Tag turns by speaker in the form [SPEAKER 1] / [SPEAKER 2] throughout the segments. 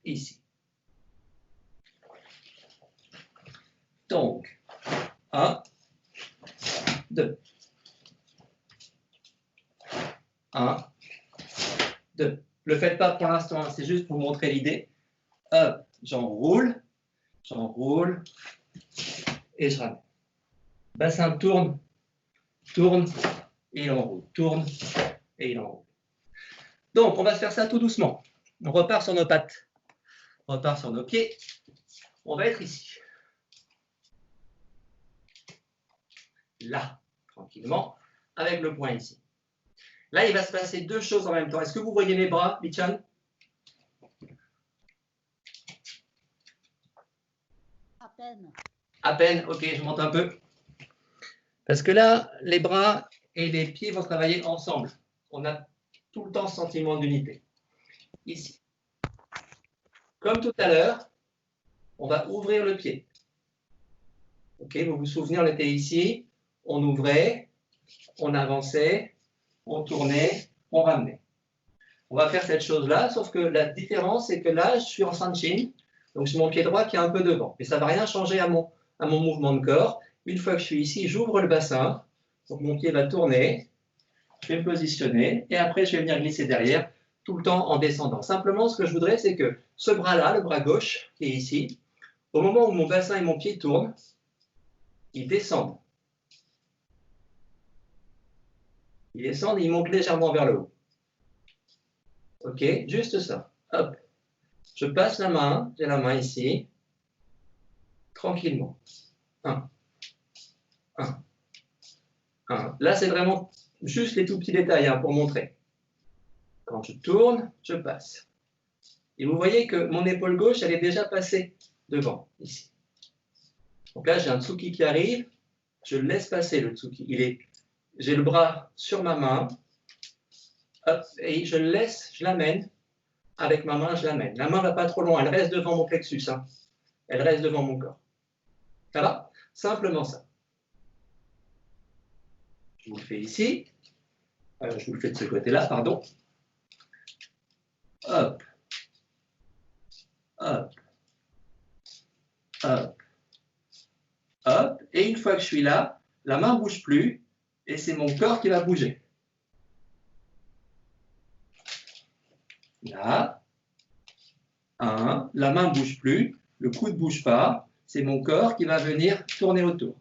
[SPEAKER 1] ici. Donc, 1, 2. 1, 2. Le faites pas pour l'instant, hein, c'est juste pour vous montrer l'idée. Hop, j'enroule, et je ramène. Bassin tourne, et il enroule, tourne, et il enroule. Donc, on va faire ça tout doucement. On repart sur nos pattes, on repart sur nos pieds. On va être ici. Là, tranquillement, avec le point ici. Là, il va se passer deux choses en même temps. Est-ce que vous voyez mes bras, Bichan?
[SPEAKER 2] À peine.
[SPEAKER 1] À peine, ok, je monte un peu. Parce que là, les bras et les pieds vont travailler ensemble. On a tout le temps ce sentiment d'unité. Ici. Comme tout à l'heure, on va ouvrir le pied. Ok, vous vous souvenez, on était ici, on ouvrait, on avançait, on tournait, on ramenait. On va faire cette chose-là, sauf que la différence, c'est que là, je suis en Sanchin, donc c'est mon pied droit qui est un peu devant. Mais ça ne va rien changer à mon mouvement de corps. Une fois que je suis ici, j'ouvre le bassin, donc mon pied va tourner, je vais me positionner, et après, je vais venir glisser derrière, tout le temps en descendant. Simplement, ce que je voudrais, c'est que ce bras-là, le bras gauche, qui est ici, au moment où mon bassin et mon pied tournent, ils descendent. Ils descendent et ils montent légèrement vers le haut. Ok, juste ça. Hop. Je passe la main, j'ai la main ici, tranquillement. 1, 1, 1. Là, c'est vraiment juste les tout petits détails hein, pour montrer. Quand je tourne, je passe. Et vous voyez que mon épaule gauche, elle est déjà passée devant, ici. Donc là, j'ai un tsuki qui arrive, je le laisse passer, le tsuki. J'ai le bras sur ma main, hop, et je le laisse, je l'amène. Avec ma main, je l'amène. La main ne va pas trop loin, elle reste devant mon plexus. Hein. Elle reste devant mon corps. Ça va? Simplement ça. Je vous le fais ici. Je vous le fais de ce côté-là, pardon. Hop. Hop. Hop. Hop. Et une fois que je suis là, la main ne bouge plus et c'est mon corps qui va bouger. Là. 1. La main ne bouge plus. Le coude ne bouge pas. C'est mon corps qui va venir tourner autour.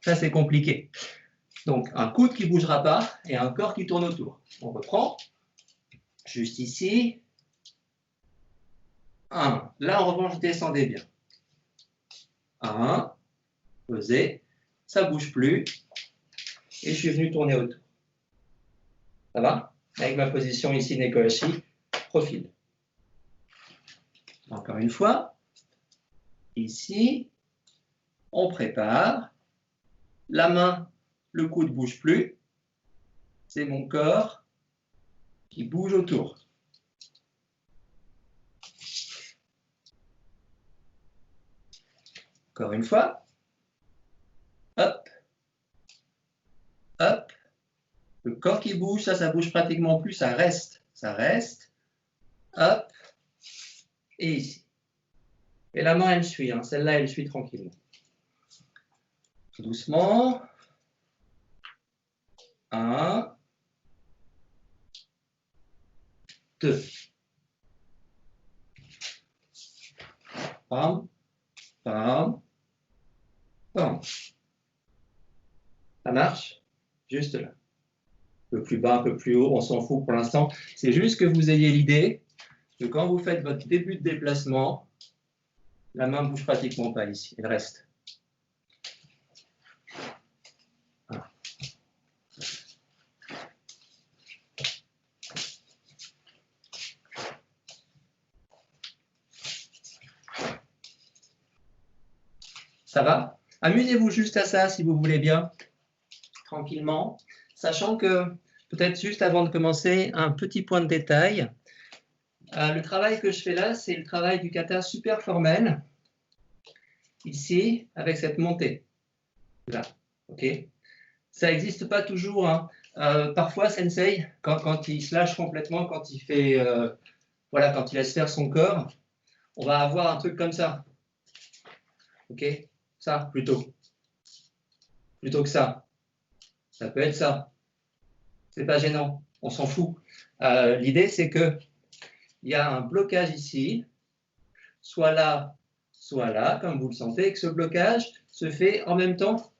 [SPEAKER 1] Ça, c'est compliqué. Donc, un coude qui ne bougera pas et un corps qui tourne autour. On reprend. Juste ici. 1. Là, en revanche, descendez bien. 1. Pesez. Ça ne bouge plus. Et je suis venu tourner autour. Ça va? Avec ma position ici, Nekohashi, profil. Encore une fois. Ici. On prépare. La main, le coude ne bouge plus. C'est mon corps qui bouge autour. Encore une fois. Hop. Hop. Le corps qui bouge, ça bouge pratiquement plus, ça reste. Ça reste. Hop. Et ici. Et la main, elle suit. Hein. Celle-là, elle suit tranquillement. Tout doucement. 1. 2. Pam. Pam. Pam. Ça marche? Juste là. Un peu plus bas, un peu plus haut, on s'en fout pour l'instant. C'est juste que vous ayez l'idée que quand vous faites votre début de déplacement, la main ne bouge pratiquement pas ici, elle reste. Voilà. Ça va? Amusez-vous juste à ça si vous voulez bien, tranquillement, sachant que peut-être juste avant de commencer, un petit point de détail. Le travail que je fais là, c'est le travail du kata super formel, ici, avec cette montée. Là, ok. Ça n'existe pas toujours. Hein. Parfois, Sensei, quand il se lâche complètement, quand il fait, voilà, quand il laisse faire son corps, on va avoir un truc comme ça. Ok, ça plutôt que ça. Ça peut être ça. C'est pas gênant. On s'en fout. L'idée, c'est que il y a un blocage ici, soit là, comme vous le sentez, et que ce blocage se fait en même temps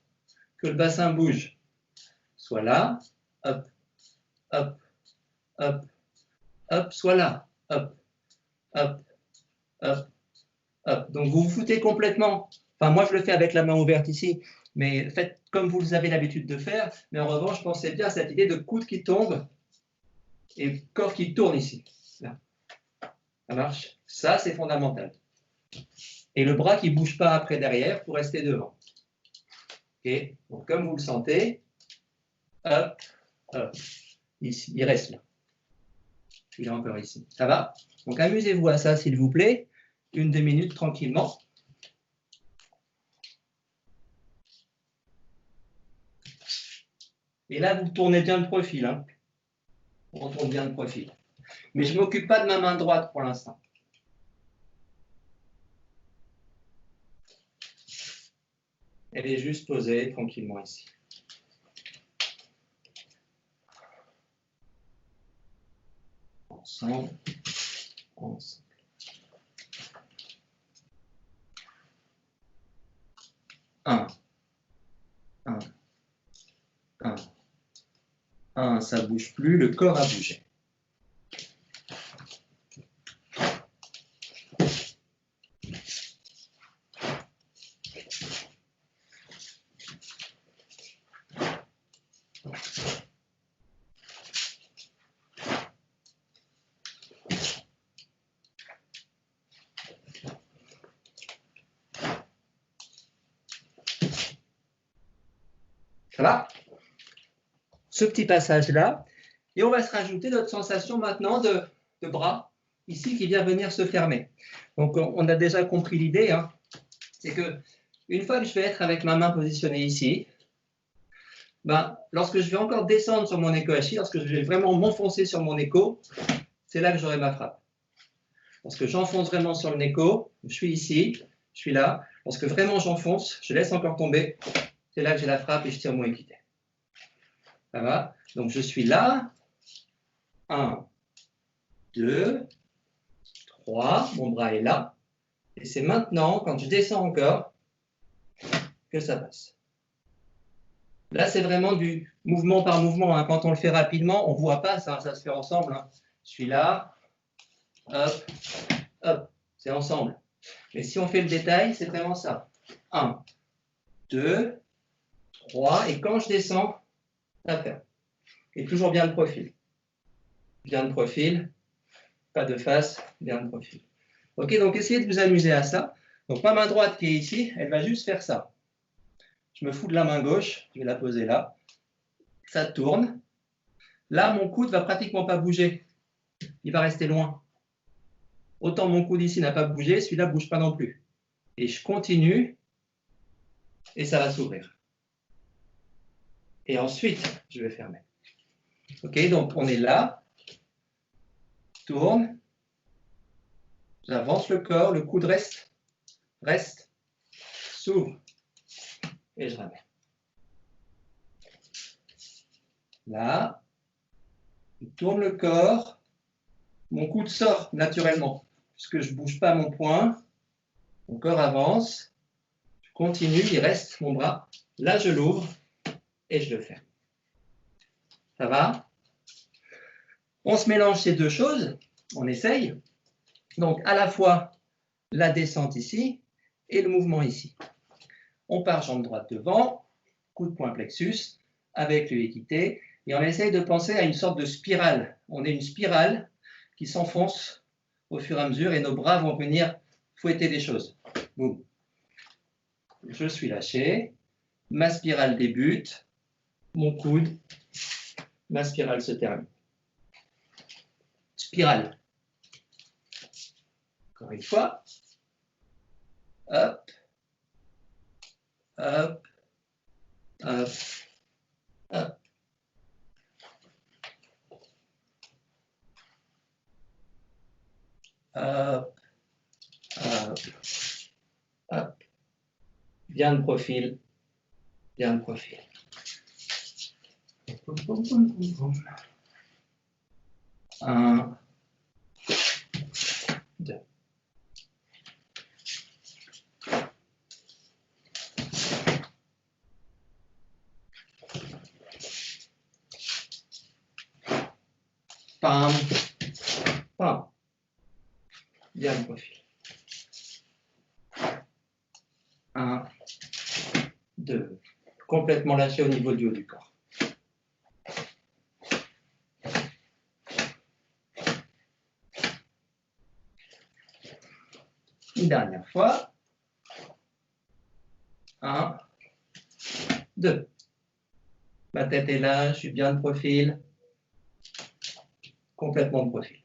[SPEAKER 1] que le bassin bouge. Soit là, hop, hop, hop, hop, soit là, hop, hop, hop, hop. Donc vous vous foutez complètement. Enfin, moi, je le fais avec la main ouverte ici, mais faites comme vous avez l'habitude de faire. Mais en revanche, pensez bien à cette idée de coude qui tombe et corps qui tourne ici. Là. Ça marche? Ça, c'est fondamental. Et le bras qui ne bouge pas après derrière pour rester devant. Okay. Donc, comme vous le sentez, hop, hop, ici, il reste là. Il est encore ici. Ça va? Donc, amusez-vous à ça, s'il vous plaît. 1-2 minutes tranquillement. Et là, vous tournez bien de profil. Hein. On tourne bien de profil. Mais je ne m'occupe pas de ma main droite pour l'instant. Elle est juste posée tranquillement ici. Ensemble. 1, 1, 1, 1, ça ne bouge plus, le corps a bougé. Ça va? Ce petit passage-là. Et on va se rajouter notre sensation maintenant de bras, ici, qui vient venir se fermer. Donc, on a déjà compris l'idée. Hein. C'est que une fois que je vais être avec ma main positionnée ici, ben, lorsque je vais encore descendre sur mon écho hachi, lorsque je vais vraiment m'enfoncer sur mon écho, c'est là que j'aurai ma frappe. Lorsque j'enfonce vraiment sur le écho, je suis ici, je suis là. Lorsque vraiment j'enfonce, je laisse encore tomber, c'est là que j'ai la frappe et je tire mon équité. Ça va? Donc je suis là. 1, 2, 3, mon bras est là. Et c'est maintenant, quand je descends encore, que ça passe. Là, c'est vraiment du mouvement par mouvement. Hein. Quand on le fait rapidement, on ne voit pas ça, ça se fait ensemble. Hein. Je suis là, hop, hop, c'est ensemble. Mais si on fait le détail, c'est vraiment ça. 1, 2, 3, et quand je descends, ça fait. Et toujours bien de profil. Bien de profil, pas de face, bien de profil. Ok, donc essayez de vous amuser à ça. Donc ma main droite qui est ici, elle va juste faire ça. Je me fous de la main gauche, je vais la poser là. Ça tourne. Là, mon coude ne va pratiquement pas bouger. Il va rester loin. Autant mon coude ici n'a pas bougé, celui-là ne bouge pas non plus. Et je continue, et ça va s'ouvrir. Et ensuite, je vais fermer. Ok, donc on est là. Tourne. J'avance le corps, le coude reste, s'ouvre. Et je ramène. Là, je tourne le corps, mon coude sort naturellement, puisque je ne bouge pas mon poing, mon corps avance, je continue, il reste mon bras, là je l'ouvre et je le ferme. Ça va? On se mélange ces deux choses, on essaye. Donc à la fois la descente ici et le mouvement ici. On part jambe droite devant, coup de poing plexus, avec le équité, et on essaye de penser à une sorte de spirale. On est une spirale qui s'enfonce au fur et à mesure et nos bras vont venir fouetter des choses. Boum. Je suis lâché, ma spirale débute, mon coude, ma spirale se termine. Spirale. Encore une fois. Hop, hop, hop, Hop, hop, hop. Bien de profil. Bien de profil. Un, deux. Pam, pam. Bien de profil. Un, deux. Complètement lâché au niveau du haut du corps. Une dernière fois. Un, deux. Ma tête est là, je suis bien de profil. Complètement de profil.